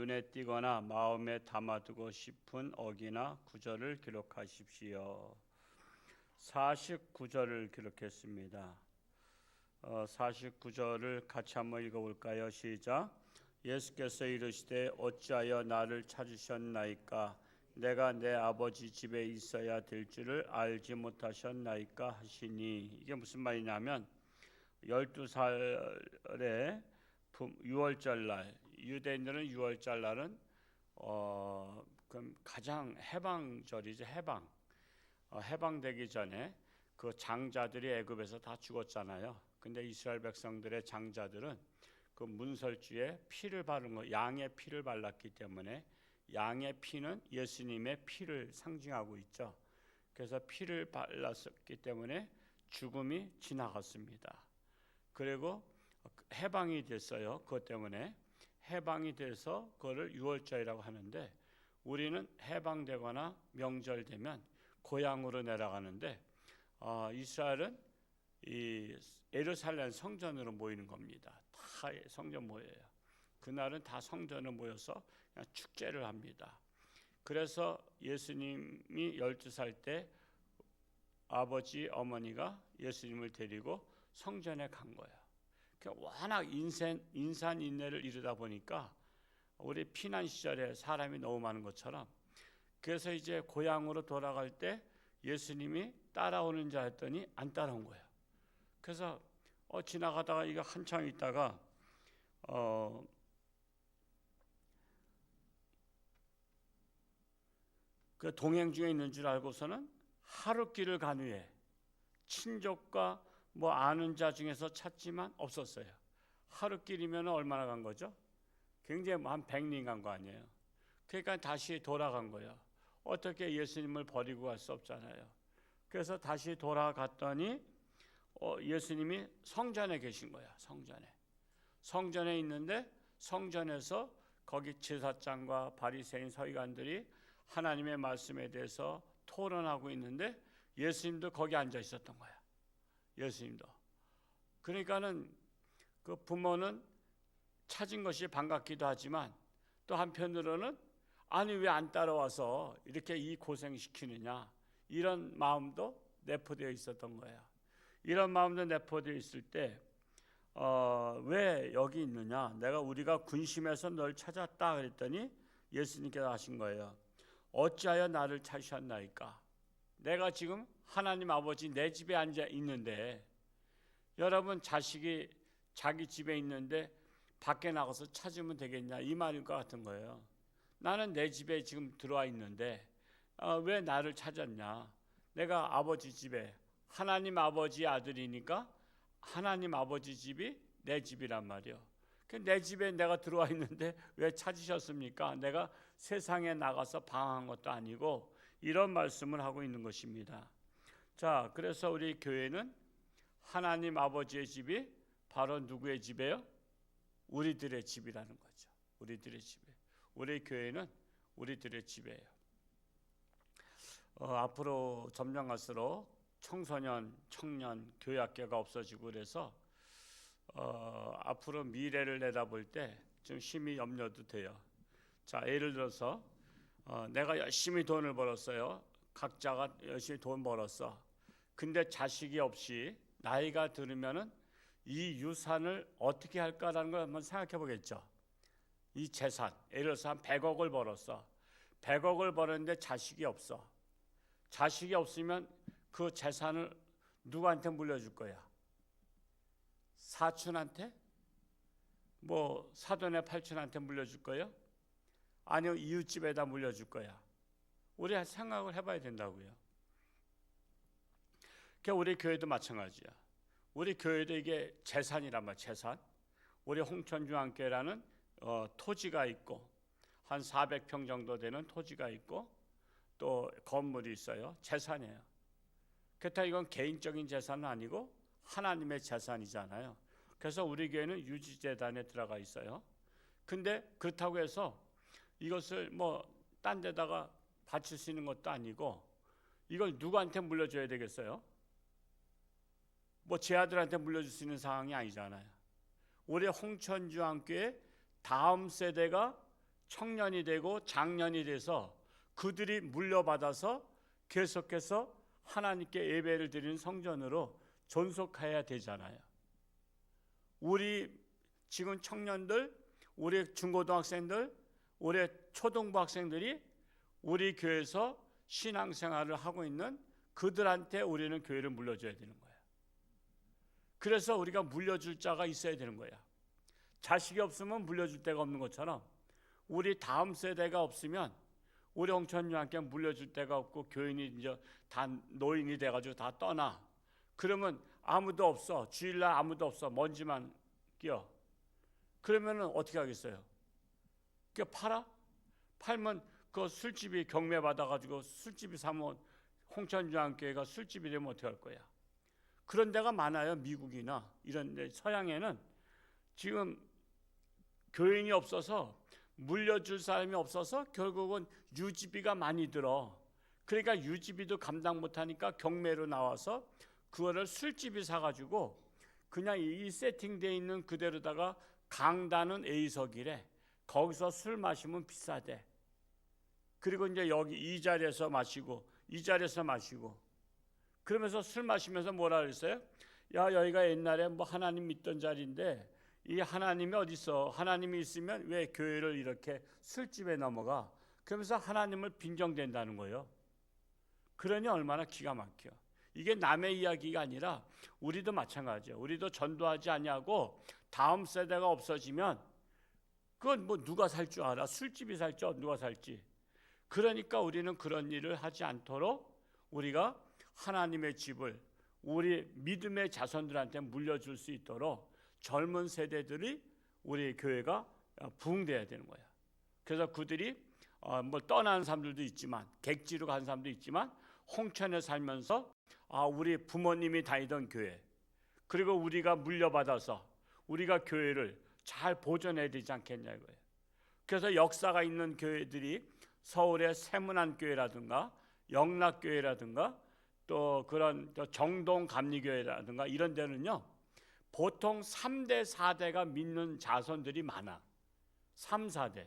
눈에 띄거나 마음에 담아두고 싶은 어기나 구절을 기록하십시오. 49절을 기록했습니다. 49절을 같이 한번 읽어볼까요? 시작. 예수께서 이르시되 어찌하여 나를 찾으셨나이까? 내가 내 아버지 집에 있어야 될 줄을 알지 못하셨나이까 하시니. 이게 무슨 말이냐면 12살에 6월절 날, 유대인들은 6월절 날은 그럼 가장 해방절이죠. 해방되기 전에 그 장자들이 애굽에서 다 죽었잖아요. 근데 이스라엘 백성들의 장자들은 그 문설주에 피를 바른 거, 양의 피를 발랐기 때문에 양의 피는 예수님의 피를 상징하고 있죠. 그래서 피를 발랐기 때문에 죽음이 지나갔습니다. 그리고 해방이 됐어요. 그것 때문에 해방이 돼서 그거를 유월절이라고 하는데, 우리는 해방되거나 명절 되면 고향으로 내려가는데 이스라엘은 이 예루살렘 성전으로 모이는 겁니다. 다 성전 모여요. 그날은 다 성전으로 모여서 그냥 축제를 합니다. 그래서 예수님이 12살 때 아버지 어머니가 예수님을 데리고 성전에 간 거예요. 워낙 인산인해를 이루다 보니까 우리 피난 시절에 사람이 너무 많은 것처럼, 그래서 이제 고향으로 돌아갈 때 예수님이 따라오는 줄 알았더니 안 따라온 거예요. 그래서 지나가다가 이거 한참 있다가 그 동행 중에 있는 줄 알고서는 하룻길을 간 후에 친족과 뭐 아는 자 중에서 찾지만 없었어요. 하룻길이면 얼마나 간 거죠? 굉장히 한 100리 간 거 아니에요. 그러니까 다시 돌아간 거예요. 어떻게 예수님을 버리고 갈 수 없잖아요. 그래서 다시 돌아갔더니 예수님이 성전에 계신 거야. 성전에 있는데, 성전에서 거기 제사장과 바리새인 서기관들이 하나님의 말씀에 대해서 토론하고 있는데 예수님도 거기 앉아 있었던 거야. 예수님도. 그러니까는 그 부모는 찾은 것이 반갑기도 하지만 또 한편으로는 아니 왜 안 따라와서 이렇게 이 고생시키느냐, 이런 마음도 내포되어 있었던 거예요. 이런 마음도 내포되어 있을 때 왜 여기 있느냐, 우리가 군심해서 널 찾았다 그랬더니 예수님께서 하신 거예요. 어찌하여 나를 찾으셨나이까? 내가 지금 하나님 아버지 내 집에 앉아 있는데, 여러분 자식이 자기 집에 있는데 밖에 나가서 찾으면 되겠냐, 이 말인 것 같은 거예요. 나는 내 집에 지금 들어와 있는데 왜 나를 찾았냐? 내가 아버지 집에, 하나님 아버지의 아들이니까 하나님 아버지 집이 내 집이란 말이요. 내 집에 내가 들어와 있는데 왜 찾으셨습니까? 내가 세상에 나가서 방황한 것도 아니고, 이런 말씀을 하고 있는 것입니다. 자, 그래서 우리 교회는 하나님 아버지의 집이 바로 누구의 집이에요? 우리들의 집이라는 거죠. 우리들의 집에. 우리 교회는 우리들의 집이에요. 앞으로 점점 갈수록 청소년, 청년, 교회학교가 없어지고 그래서 앞으로 미래를 내다볼 때 좀 심히 염려도 돼요. 자, 예를 들어서 내가 열심히 돈을 벌었어요. 각자가 열심히 돈 벌었어. 근데 자식이 없이 나이가 들으면은 이 유산을 어떻게 할까라는 걸 한번 생각해 보겠죠. 이 재산, 예를 들어서 한 100억을 벌었어. 100억을 벌었는데 자식이 없어. 자식이 없으면 그 재산을 누구한테 물려줄 거야? 사촌한테? 뭐 사돈의 팔촌한테 물려줄 거예요? 아니요, 이웃집에다 물려줄 거야. 우리 생각을 해봐야 된다고요. 그러니까 우리 교회도 마찬가지야. 우리 교회도 이게 재산이란 말이야. 재산. 우리 홍천중앙교회라는 토지가 있고, 한 400평 정도 되는 토지가 있고, 또 건물이 있어요. 재산이에요. 그렇다고 이건 개인적인 재산은 아니고 하나님의 재산이잖아요. 그래서 우리 교회는 유지재단에 들어가 있어요. 근데 그렇다고 해서 이것을 뭐 딴 데다가 바칠 수 있는 것도 아니고, 이걸 누구한테 물려줘야 되겠어요? 뭐 제 아들한테 물려줄 수 있는 상황이 아니잖아요. 우리 홍천중앙교회 다음 세대가 청년이 되고 장년이 돼서 그들이 물려받아서 계속해서 하나님께 예배를 드리는 성전으로 존속해야 되잖아요. 우리 지금 청년들, 우리 중고등학생들, 우리 초등부 학생들이 우리 교회에서 신앙생활을 하고 있는 그들한테 우리는 교회를 물려줘야 되는 거예요. 그래서 우리가 물려줄 자가 있어야 되는 거야. 자식이 없으면 물려줄 데가 없는 것처럼 우리 다음 세대가 없으면 우리 홍천유한께 물려줄 데가 없고 교인이 이제 다 노인이 돼가지고 다 떠나. 그러면 아무도 없어. 주일날 아무도 없어. 먼지만 끼어. 그러면은 어떻게 하겠어요? 그 팔면 그 술집이 경매 받아가지고 술집이 사면 홍천유한교회가 술집이 되면 어떻게 할 거야? 그런 데가 많아요. 미국이나 이런 데 서양에는 지금 교인이 없어서 물려줄 사람이 없어서 결국은 유지비가 많이 들어. 그러니까 유지비도 감당 못하니까 경매로 나와서 그거를 술집이 사가지고 그냥 이 세팅되어 있는 그대로다가 강단은 A석이래. 거기서 술 마시면 비싸대. 그리고 이제 여기 이 자리에서 마시고 이 자리에서 마시고 그러면서 술 마시면서 뭐라 그랬어요? 야, 여기가 옛날에 뭐 하나님 믿던 자리인데 이 하나님이 어디 있어? 하나님이 있으면 왜 교회를 이렇게 술집에 넘어가? 그러면서 하나님을 빈정댄다는 거예요. 그러니 얼마나 기가 막혀. 이게 남의 이야기가 아니라 우리도 마찬가지예요. 우리도 전도하지 아니하고 다음 세대가 없어지면 그건 뭐 누가 살 줄 알아? 술집이 살지 누가 살지? 그러니까 우리는 그런 일을 하지 않도록 우리가 하나님의 집을 우리 믿음의 자손들한테 물려줄 수 있도록 젊은 세대들이 우리 교회가 부흥돼야 되는 거야. 그래서 그들이 뭐 떠나는 사람들도 있지만 객지로 간 사람도 있지만 홍천에 살면서 우리 부모님이 다니던 교회 그리고 우리가 물려받아서 우리가 교회를 잘 보존해야 되지 않겠냐 이거예요. 그래서 역사가 있는 교회들이 서울의 세문안교회라든가 영락교회라든가 또 그런 정동 감리교회라든가 이런 데는요 보통 3대 4대가 믿는 자손들이 많아. 3, 4대.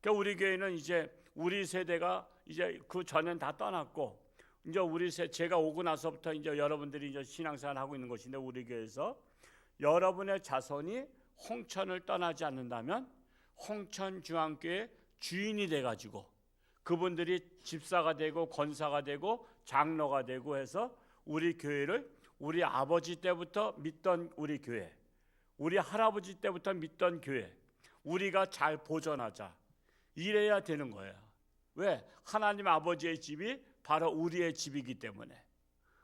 그러니까 우리 교회는 이제 우리 세대가 이제 그 전엔 다 떠났고 이제 제가 오고 나서부터 이제 여러분들이 이제 신앙생활 하고 있는 것인데 우리 교회에서 여러분의 자손이 홍천을 떠나지 않는다면 홍천중앙교회 주인이 돼가지고 그분들이 집사가 되고 권사가 되고 장로가 되고 해서 우리 교회를 우리 아버지 때부터 믿던 우리 교회, 우리 할아버지 때부터 믿던 교회, 우리가 잘 보존하자. 이래야 되는 거예요. 왜? 하나님 아버지의 집이 바로 우리의 집이기 때문에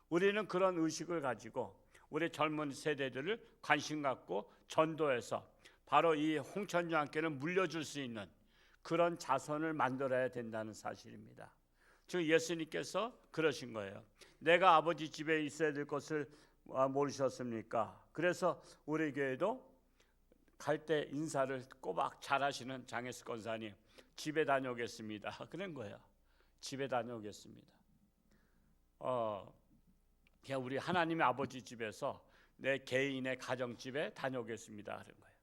우리는 그런 의식을 가지고 우리 젊은 세대들을 관심 갖고 전도해서 바로 이 홍천유한교회를 물려줄 수 있는 그런 자손을 만들어야 된다는 사실입니다. 즉 예수님께서 그러신 거예요. 내가 아버지 집에 있어야 될 것을 모르셨습니까? 그래서 우리 교회도 갈 때 인사를 꼬박 잘하시는 장혜수 권사님 집에 다녀오겠습니다. 그런 거예요. 집에 다녀오겠습니다. 그냥 우리 하나님의 아버지 집에서 내 개인의 가정집에 다녀오겠습니다. 그런 거예요.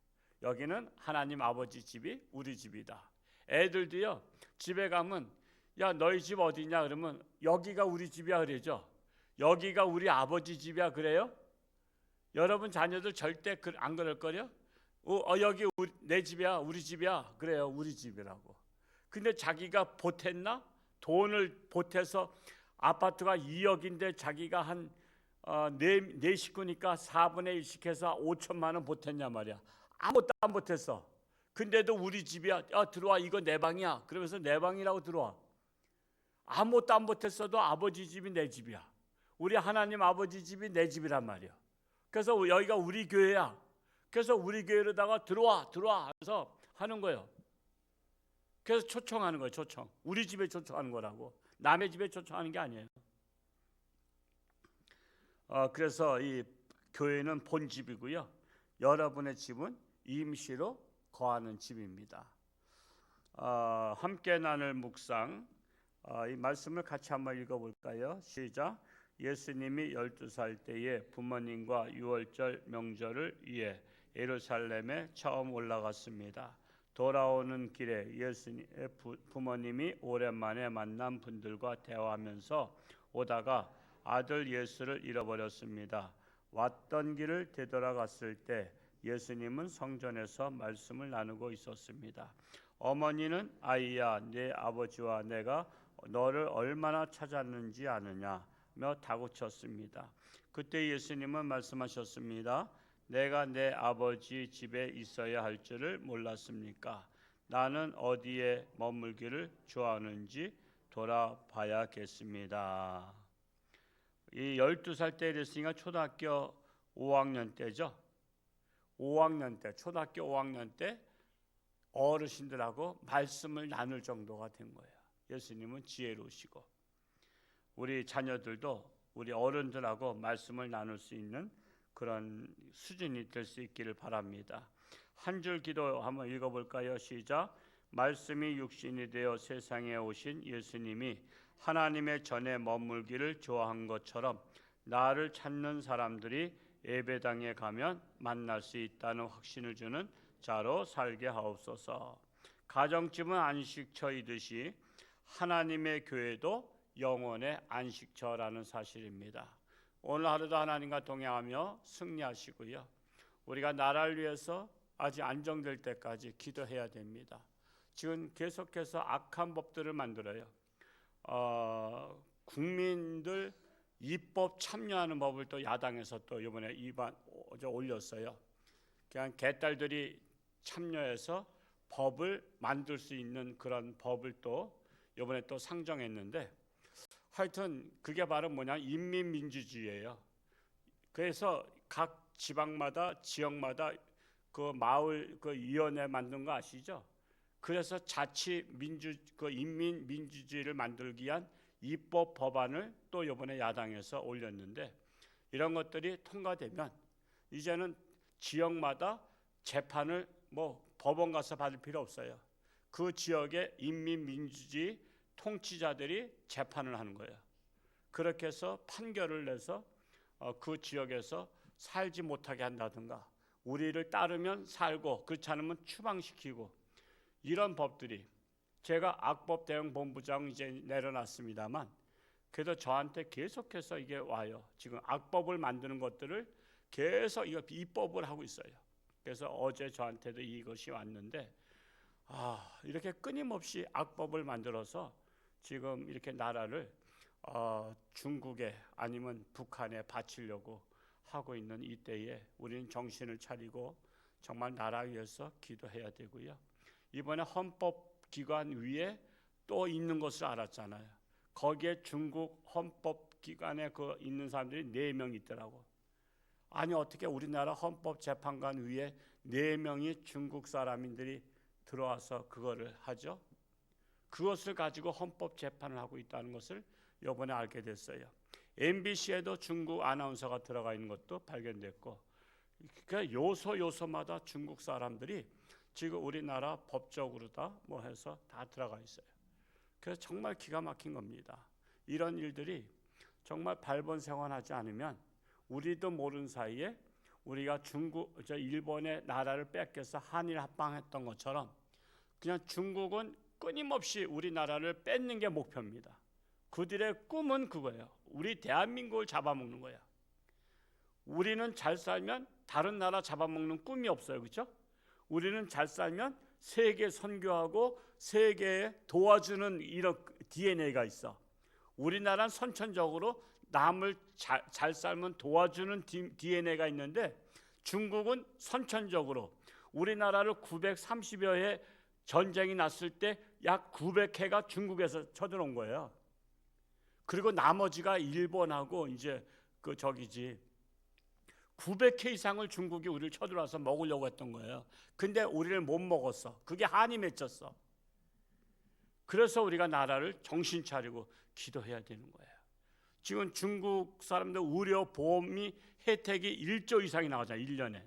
여기는 하나님 아버지 집이 우리 집이다. 애들도요 집에 가면 야 너희 집 어디냐 그러면 여기가 우리 집이야 그러죠. 여기가 우리 아버지 집이야 그래요? 여러분 자녀들 절대 안 그럴 거요? 여기 내 집이야 우리 집이야 그래요. 우리 집이라고. 근데 자기가 보탰나? 돈을 보태서 아파트가 2억인데 자기가 한 네 식구니까 4분의 1씩 해서 5천만 원 보탰냐 말이야. 아무것도 안 보탰어. 근데도 우리 집이야. 들어와 이거 내 방이야. 그러면서 내 방이라고 들어와. 아무것도 안 보탰어도 아버지 집이 내 집이야. 우리 하나님 아버지 집이 내 집이란 말이야. 그래서 여기가 우리 교회야. 그래서 우리 교회로다가 들어와 해서 하는 거예요. 그래서 초청하는 거예요. 초청. 우리 집에 초청하는 거라고. 남의 집에 초청하는 게 아니에요. 그래서 이 교회는 본집이고요. 여러분의 집은 임시로 거하는 집입니다. 함께 나눌 묵상 이 말씀을 같이 한번 읽어볼까요? 시작. 예수님이 12살 때에 부모님과 유월절 명절을 위해 예루살렘에 처음 올라갔습니다. 돌아오는 길에 예수님의 부모님이 오랜만에 만난 분들과 대화하면서 오다가 아들 예수를 잃어버렸습니다. 왔던 길을 되돌아갔을 때 예수님은 성전에서 말씀을 나누고 있었습니다. 어머니는 아이야, 네 아버지와 내가 너를 얼마나 찾았는지 아느냐며 다그쳤습니다. 그때 예수님은 말씀하셨습니다. 내가 내 아버지 집에 있어야 할 줄을 몰랐습니까? 나는 어디에 머물기를 좋아하는지 돌아봐야겠습니다. 이 12살 때 됐으니까 초등학교 5학년 때죠. 5학년 때, 초등학교 5학년 때 어르신들하고 말씀을 나눌 정도가 된 거예요. 예수님은 지혜로우시고 우리 자녀들도 우리 어른들하고 말씀을 나눌 수 있는 그런 수준이 될 수 있기를 바랍니다. 한 줄 기도 한번 읽어볼까요? 시작. 말씀이 육신이 되어 세상에 오신 예수님이 하나님의 전에 머물기를 좋아한 것처럼 나를 찾는 사람들이 예배당에 가면 만날 수 있다는 확신을 주는 자로 살게 하옵소서. 가정집은 안식처이듯이 하나님의 교회도 영혼의 안식처라는 사실입니다. 오늘 하루도 하나님과 동행하며 승리하시고요. 우리가 나라를 위해서 아직 안정될 때까지 기도해야 됩니다. 지금 계속해서 악한 법들을 만들어요. 국민들 입법 참여하는 법을 또 야당에서 또 이번에 올렸어요. 그냥 개딸들이 참여해서 법을 만들 수 있는 그런 법을 또 이번에 또 상정했는데, 하여튼 그게 바로 뭐냐, 인민민주주의예요. 그래서 각 지방마다 지역마다 그 마을 그 위원회 만든 거 아시죠? 그래서 자치 민주 그 인민 민주주의를 만들기 위한 입법 법안을 또 이번에 야당에서 올렸는데, 이런 것들이 통과되면 이제는 지역마다 재판을 뭐 법원 가서 받을 필요 없어요. 그 지역의 인민민주주의 통치자들이 재판을 하는 거예요. 그렇게 해서 판결을 내서 그 지역에서 살지 못하게 한다든가, 우리를 따르면 살고 그렇지 않으면 추방시키고, 이런 법들이, 제가 악법 대응 본부장 이제 내려놨습니다만 그래도 저한테 계속해서 이게 와요. 지금 악법을 만드는 것들을 계속 이거 입법을 하고 있어요. 그래서 어제 저한테도 이것이 왔는데, 이렇게 끊임없이 악법을 만들어서 지금 이렇게 나라를 중국에 아니면 북한에 바치려고 하고 있는 이때에 우리는 정신을 차리고 정말 나라 위해서 기도해야 되고요. 이번에 헌법기관 위에 또 있는 것을 알았잖아요. 거기에 중국 헌법기관에 그 있는 사람들이 4명 있더라고. 아니 어떻게 우리나라 헌법재판관 위에 4명이 중국 사람들이 들어와서 그거를 하죠? 그것을 가지고 헌법재판을 하고 있다는 것을 이번에 알게 됐어요. MBC에도 중국 아나운서가 들어가 있는 것도 발견됐고, 그러니까 요소마다 중국 사람들이 지금 우리나라 법적으로 다 뭐 해서 다 들어가 있어요. 그래서 정말 기가 막힌 겁니다. 이런 일들이 정말 발본색원하지 않으면 우리도 모르는 사이에 우리가 일본의 나라를 뺏겨서 한일 합방했던 것처럼 그냥 중국은 끊임없이 우리나라를 뺏는 게 목표입니다. 그들의 꿈은 그거예요. 우리 대한민국을 잡아먹는 거야. 우리는 잘 살면 다른 나라 잡아먹는 꿈이 없어요. 그렇죠? 우리는 잘 살면 세계 선교하고 세계에 도와주는 이런 DNA가 있어. 우리나라는 선천적으로 남을 잘 살면 도와주는 DNA가 있는데, 중국은 선천적으로 우리나라를 930여 해 전쟁이 났을 때 약 900해가 중국에서 쳐들어온 거예요. 그리고 나머지가 일본하고 이제 900회 이상을 중국이 우리를 쳐들어와서 먹으려고 했던 거예요. 근데 우리를 못 먹었어. 그게 한이 맺혔어. 그래서 우리가 나라를 정신 차리고 기도해야 되는 거예요. 지금 중국 사람들 의료 보험이 혜택이 1조 이상이 나가잖아요. 1년에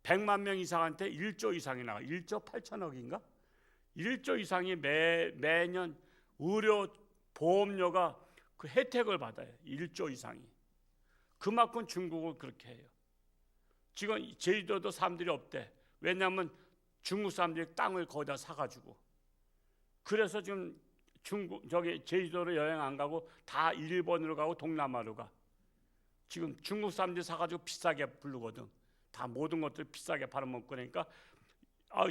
100만 명 이상한테 1조 이상이 나가. 1조 8천억인가? 1조 이상이 매년 의료 보험료가 그 혜택을 받아요. 1조 이상이. 그만큼 중국을 그렇게 해요. 지금 제주도도 사람들이 없대. 왜냐하면 중국 사람들이 땅을 거기다 사가지고, 그래서 지금 제주도로 여행 안 가고 다 일본으로 가고 동남아로 가. 지금 중국 사람들이 사가지고 비싸게 부르거든. 다 모든 것들 비싸게 팔아먹고. 그러니까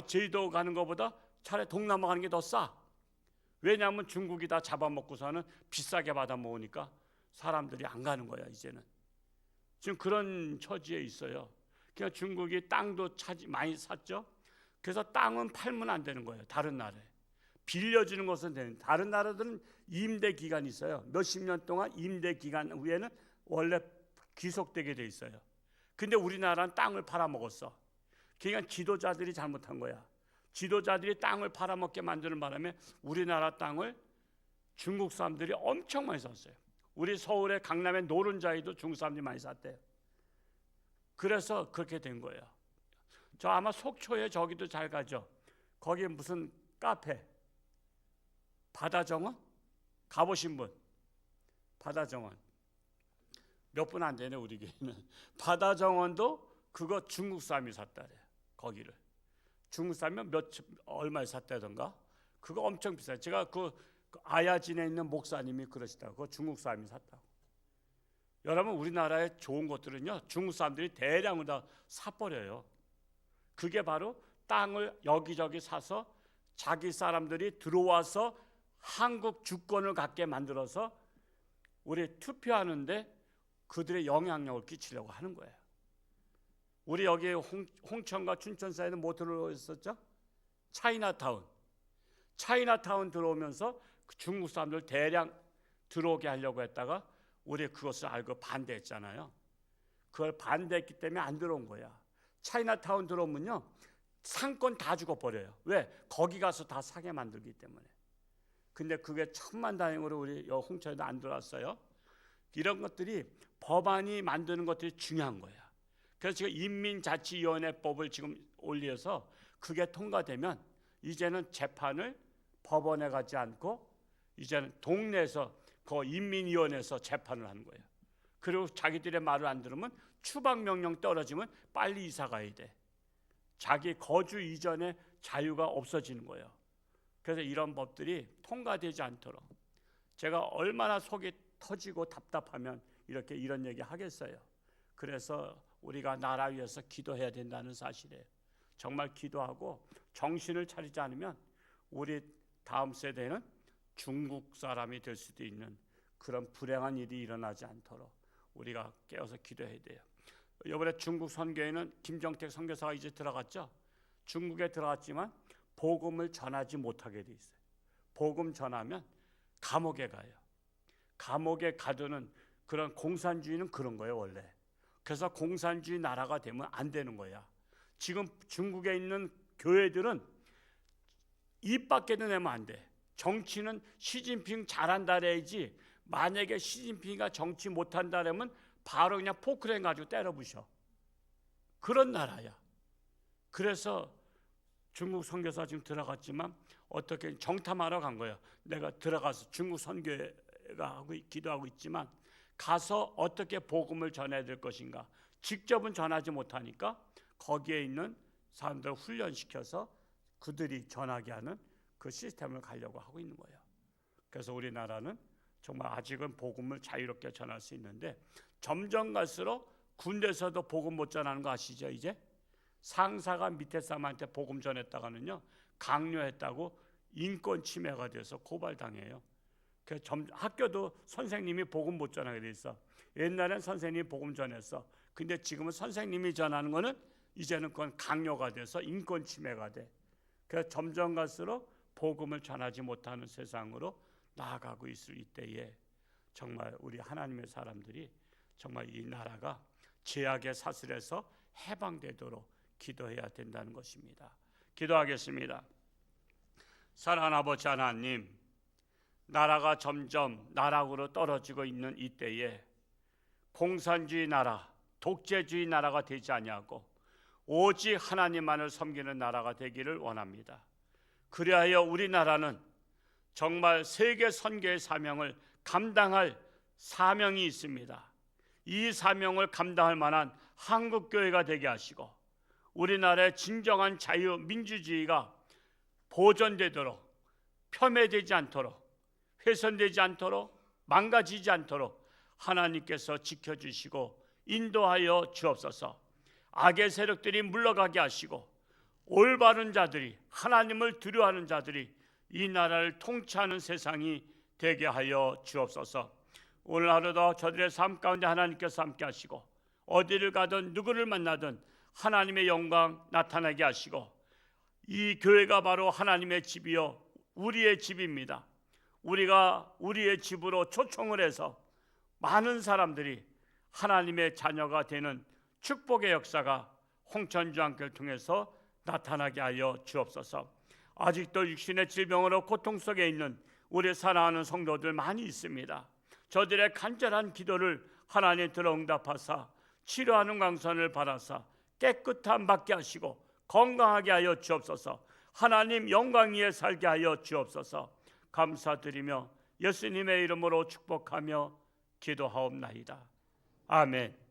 제주도 가는 것보다 차라리 동남아 가는 게 더 싸. 왜냐하면 중국이 다 잡아먹고서는 비싸게 받아 먹으니까 사람들이 안 가는 거야 이제는. 지금 그런 처지에 있어요. 그러니까 중국이 땅도 많이 샀죠. 그래서 땅은 팔면 안 되는 거예요. 다른 나라에 빌려주는 것은 되는. 다른 나라들은 임대 기간이 있어요. 몇십 년 동안 임대 기간 후에는 원래 귀속되게 돼 있어요. 근데 우리나라는 땅을 팔아먹었어. 그러니까 지도자들이 잘못한 거야. 지도자들이 땅을 팔아먹게 만드는 바람에 우리나라 땅을 중국 사람들이 엄청 많이 샀어요. 우리 서울의 강남의 노른자에도 중국 사람들이 많이 샀대요. 그래서 그렇게 된 거예요. 저 아마 속초에 저기도 잘 가죠. 거기 무슨 카페, 바다정원? 가보신 분? 바다정원 몇 분 안 되네 우리 교회는. 바다정원도 그거 중국 사람이 샀다래요. 거기를 중국 사람이 얼마에 샀다던가. 그거 엄청 비싸요. 제가 그 아야진에 있는 목사님이 그러시다고. 그거 중국 사람이 샀다고. 여러분 우리나라의 좋은 것들은요 중국 사람들이 대량으로 다 사버려요. 그게 바로 땅을 여기저기 사서 자기 사람들이 들어와서 한국 주권을 갖게 만들어서 우리 투표하는데 그들의 영향력을 끼치려고 하는 거예요. 우리 여기 홍천과 춘천 사이에는 뭐 들어있었죠? 차이나타운. 차이나타운 들어오면서 그 중국 사람들 대량 들어오게 하려고 했다가 우리 그것을 알고 반대했잖아요. 그걸 반대했기 때문에 안 들어온 거야. 차이나타운 들어오면요 상권 다 죽어버려요. 왜? 거기 가서 다 사게 만들기 때문에. 근데 그게 천만다행으로 우리 홍천에도 안 들어왔어요. 이런 것들이 법안이 만드는 것들이 중요한 거야. 그래서 지금 인민자치위원회법을 지금 올려서 그게 통과되면 이제는 재판을 법원에 가지 않고 이제는 동네에서 그 인민위원회에서 재판을 하는 거예요. 그리고 자기들의 말을 안 들으면 추방명령 떨어지면 빨리 이사 가야 돼. 자기 거주 이전에 자유가 없어지는 거예요. 그래서 이런 법들이 통과되지 않도록 제가 얼마나 속이 터지고 답답하면 이렇게 이런 얘기 하겠어요. 그래서 우리가 나라 위해서 기도해야 된다는 사실이에요. 정말 기도하고 정신을 차리지 않으면 우리 다음 세대는 중국 사람이 될 수도 있는 그런 불행한 일이 일어나지 않도록 우리가 깨어서 기도해야 돼요. 이번에 중국 선교에는 김정택 선교사가 이제 들어갔죠. 중국에 들어갔지만 복음을 전하지 못하게 돼 있어요. 복음 전하면 감옥에 가요. 감옥에 가두는 그런 공산주의는 그런 거예요 원래. 그래서 공산주의 나라가 되면 안 되는 거야. 지금 중국에 있는 교회들은 입 밖에도 내면 안 돼. 정치는 시진핑 잘한다 그래야지. 만약에 시진핑이가 정치 못한다 그러면 바로 그냥 포크레인 가지고 때려 부셔. 그런 나라야. 그래서 중국 선교사 지금 들어갔지만 어떻게 정탐하러 간 거예요. 내가 들어가서 중국 선교가 하고 기도하고 있지만 가서 어떻게 복음을 전해야 될 것인가. 직접은 전하지 못하니까 거기에 있는 사람들을 훈련시켜서 그들이 전하게 하는 그 시스템을 가려고 하고 있는 거예요. 그래서 우리나라는 정말 아직은 복음을 자유롭게 전할 수 있는데 점점 갈수록 군대에서도 복음 못 전하는 거 아시죠? 이제 상사가 밑에 사람한테 복음 전했다가는요 강요했다고 인권 침해가 돼서 고발당해요. 그래서 학교도 선생님이 복음 못 전하게 돼 있어. 옛날엔 선생님이 복음 전했어. 근데 지금은 선생님이 전하는 거는 이제는 그건 강요가 돼서 인권 침해가 돼. 그래서 점점 갈수록 복음을 전하지 못하는 세상으로 나아가고 있을 이때에 정말 우리 하나님의 사람들이 정말 이 나라가 죄악의 사슬에서 해방되도록 기도해야 된다는 것입니다. 기도하겠습니다. 사랑하는 아버지 하나님, 나라가 점점 나락으로 떨어지고 있는 이때에 공산주의 나라, 독재주의 나라가 되지 아니하고 오직 하나님만을 섬기는 나라가 되기를 원합니다. 그리하여 우리나라는 정말 세계 선교의 사명을 감당할 사명이 있습니다. 이 사명을 감당할 만한 한국교회가 되게 하시고 우리나라의 진정한 자유민주주의가 보존되도록, 폄훼되지 않도록, 훼손되지 않도록, 망가지지 않도록 하나님께서 지켜주시고 인도하여 주옵소서. 악의 세력들이 물러가게 하시고 올바른 자들이, 하나님을 두려워하는 자들이 이 나라를 통치하는 세상이 되게 하여 주옵소서. 오늘 하루도 저들의 삶 가운데 하나님께서 함께 하시고 어디를 가든 누구를 만나든 하나님의 영광 나타나게 하시고, 이 교회가 바로 하나님의 집이요 우리의 집입니다. 우리가 우리의 집으로 초청을 해서 많은 사람들이 하나님의 자녀가 되는 축복의 역사가 홍천주안교를 통해서 나타나게 하여 주옵소서. 아직도 육신의 질병으로 고통 속에 있는 우리 사랑하는 성도들 많이 있습니다. 저들의 간절한 기도를 하나님 들어 응답하사 치료하는 광선을 받아사 깨끗함 받게 하시고 건강하게 하여 주옵소서. 하나님 영광 위에 살게 하여 주옵소서. 감사드리며 예수님의 이름으로 축복하며 기도하옵나이다. 아멘.